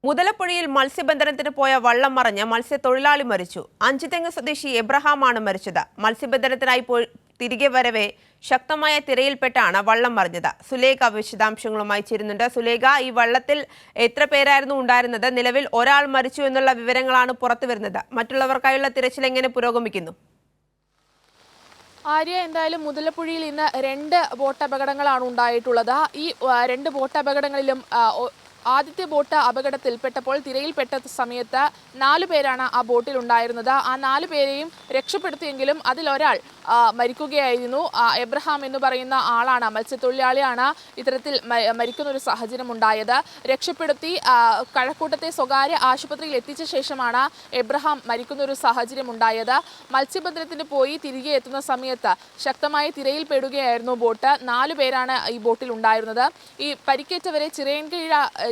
മുതലപ്പുഴയിൽ മത്സ്യബന്ധനത്തിന് പോയ വള്ളം മറിഞ്ഞ് മത്സ്യത്തൊഴിലാളി മരിച്ചു. അഞ്ചുതെങ്ങ് സ്വദേശി എബ്രഹാമാണ് മരിച്ചത്. മത്സ്യബന്ധനത്തിനായി തിരികെ വരവെ ശക്തമായ തിരയിൽപ്പെട്ടാണ് വള്ളം മറിഞ്ഞത്. സുലേഖ വിശദാംശങ്ങളുമായി ചേരുന്നുണ്ട്. സുലേഖ, ഈ വള്ളത്തിൽ എത്ര പേരായിരുന്നു ഉണ്ടായിരുന്നത്? നിലവിൽ ഒരാൾ മരിച്ചു എന്നുള്ള വിവരങ്ങളാണ് പുറത്തുവരുന്നത്. മറ്റുള്ളവർക്കായുള്ള തിരച്ചിൽ എങ്ങനെ പുരോഗമിക്കുന്നു? ആര്യ, എന്തായാലും മുതലപ്പുഴയിൽ ഇന്ന് 2 ബോട്ട് അപകടങ്ങളാണ് ഉണ്ടായിട്ടുള്ളത്. ഈ 2 ബോട്ട് അപകടങ്ങളിലും ആദ്യത്തെ ബോട്ട് അപകടത്തിൽപ്പെട്ടപ്പോൾ തിരയിൽപ്പെട്ട സമയത്ത് 4 പേരാണ് ആ ബോട്ടിൽ ഉണ്ടായിരുന്നത്. ആ 4 പേരെയും രക്ഷപ്പെടുത്തിയെങ്കിലും അതിലൊരാൾ മരിക്കുകയായിരുന്നു. എബ്രഹാം എന്ന് പറയുന്ന ആളാണ്, മത്സ്യത്തൊഴിലാളിയാണ് ഇത്തരത്തിൽ മരിക്കുന്ന ഒരു സാഹചര്യം ഉണ്ടായത്. രക്ഷപ്പെടുത്തി കഴക്കൂട്ടത്തെ സ്വകാര്യ ആശുപത്രിയിൽ എത്തിച്ച ശേഷമാണ് എബ്രഹാം മരിക്കുന്ന ഒരു സാഹചര്യം ഉണ്ടായത്. മത്സ്യബന്ധനത്തിന് പോയി തിരികെ എത്തുന്ന സമയത്ത് ശക്തമായ തിരയിൽപ്പെടുകയായിരുന്നു ബോട്ട്. 4 പേരാണ് ഈ ബോട്ടിൽ ഉണ്ടായിരുന്നത്. ഈ പരിക്കേറ്റവരെ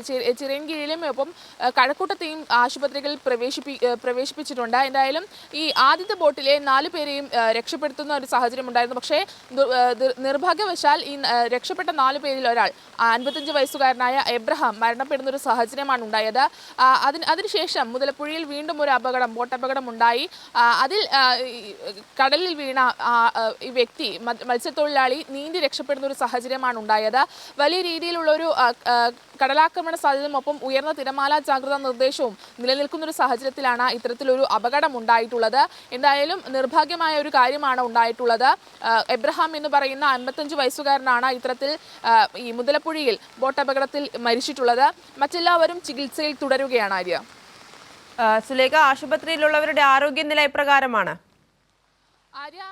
ചിറയൻകീഴിലും ഒപ്പം കഴക്കൂട്ടത്തെയും ആശുപത്രികളിൽ പ്രവേശിപ്പിച്ചിട്ടുണ്ട്. എന്തായാലും ഈ ആദ്യത്തെ ബോട്ടിലെ 4 പേരെയും രക്ഷപ്പെടുത്തുന്ന ഒരു സാഹചര്യം ഉണ്ടായിരുന്നു. പക്ഷേ നിർഭാഗ്യവശാൽ ഈ രക്ഷപ്പെട്ട 4 പേരിൽ ഒരാൾ 55 വയസ്സുകാരനായ എബ്രഹാം മരണപ്പെടുന്ന ഒരു സാഹചര്യമാണ് ഉണ്ടായത്. അതിനുശേഷം മുതലപ്പുഴയിൽ വീണ്ടും ഒരു ബോട്ട് അപകടം ഉണ്ടായി. അതിൽ കടലിൽ വീണ ഈ വ്യക്തി, മത്സ്യത്തൊഴിലാളി, നീന്തി രക്ഷപ്പെടുന്ന ഒരു സാഹചര്യമാണ് ഉണ്ടായത്. വലിയ രീതിയിലുള്ള ഒരു കടലാക്രമണ സാധ്യതയും ഒപ്പം ഉയർന്ന തിരമാല ജാഗ്രതാ നിർദ്ദേശവും നിലനിൽക്കുന്ന ഒരു സാഹചര്യത്തിലാണ് ഇത്തരത്തിലൊരു അപകടം ഉണ്ടായിട്ടുള്ളത്. എന്തായാലും നിർഭാഗ്യമായ ഒരു കാര്യമാണ് ഉണ്ടായിട്ടുള്ളത്. എബ്രഹാം എന്ന് പറയുന്ന 55 വയസ്സുകാരനാണ് ഇത്തരത്തിൽ ഈ മുതലപ്പുഴയിൽ ബോട്ട് അപകടത്തിൽ മരിച്ചിട്ടുള്ളത്. മറ്റെല്ലാവരും ചികിത്സയിൽ തുടരുകയാണ്. ആര്യ, സുലേഖ, ആശുപത്രിയിലുള്ളവരുടെ ആരോഗ്യനില എപ്രകാരമാണ്? ആര്യ,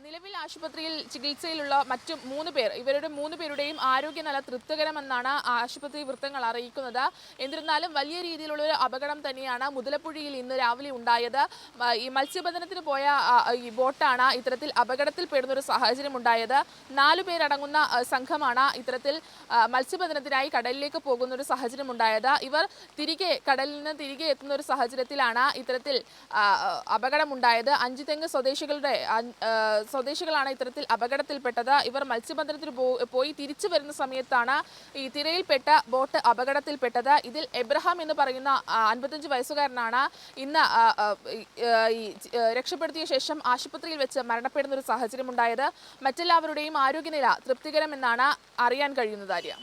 നിലവിൽ ആശുപത്രിയിൽ ചികിത്സയിലുള്ള മറ്റു 3 പേർ, ഇവരുടെ 3 പേരുടെയും ആരോഗ്യനില തൃപ്തികരമെന്നാണ് ആശുപത്രി വൃത്തങ്ങൾ അറിയിക്കുന്നത്. എന്നിരുന്നാലും വലിയ രീതിയിലുള്ള ഒരു അപകടം തന്നെയാണ് മുതലപ്പുഴയിൽ ഇന്ന് രാവിലെ ഉണ്ടായത്. ഈ മത്സ്യബന്ധനത്തിന് പോയ ഈ ബോട്ടാണ് ഇത്തരത്തിൽ അപകടത്തിൽപ്പെടുന്ന ഒരു സാഹചര്യം ഉണ്ടായത്. 4 പേരടങ്ങുന്ന സംഘമാണ് ഇത്തരത്തിൽ മത്സ്യബന്ധനത്തിനായി കടലിലേക്ക് പോകുന്ന ഒരു സാഹചര്യം ഉണ്ടായത്. ഇവർ കടലിൽ നിന്ന് തിരികെ എത്തുന്ന ഒരു സാഹചര്യത്തിലാണ് ഇത്തരത്തിൽ അപകടമുണ്ടായത്. അഞ്ചുതെങ്ങ് സ്വദേശികളാണ് ഇത്തരത്തിൽ അപകടത്തിൽപ്പെട്ടത്. ഇവർ മത്സ്യബന്ധനത്തിന് പോയി തിരിച്ചു വരുന്ന സമയത്താണ് ഈ തിരയിൽപ്പെട്ട ബോട്ട് അപകടത്തിൽപ്പെട്ടത്. ഇതിൽ എബ്രഹാം എന്ന് പറയുന്ന 55 വയസ്സുകാരനാണ് ഇന്ന് രക്ഷപ്പെടുത്തിയ ശേഷം ആശുപത്രിയിൽ വെച്ച് മരണപ്പെടുന്ന ഒരു സാഹചര്യം ഉണ്ടായത്. മറ്റെല്ലാവരുടെയും ആരോഗ്യനില തൃപ്തികരമെന്നാണ് അറിയാൻ കഴിയുന്നത്. ആര്യ.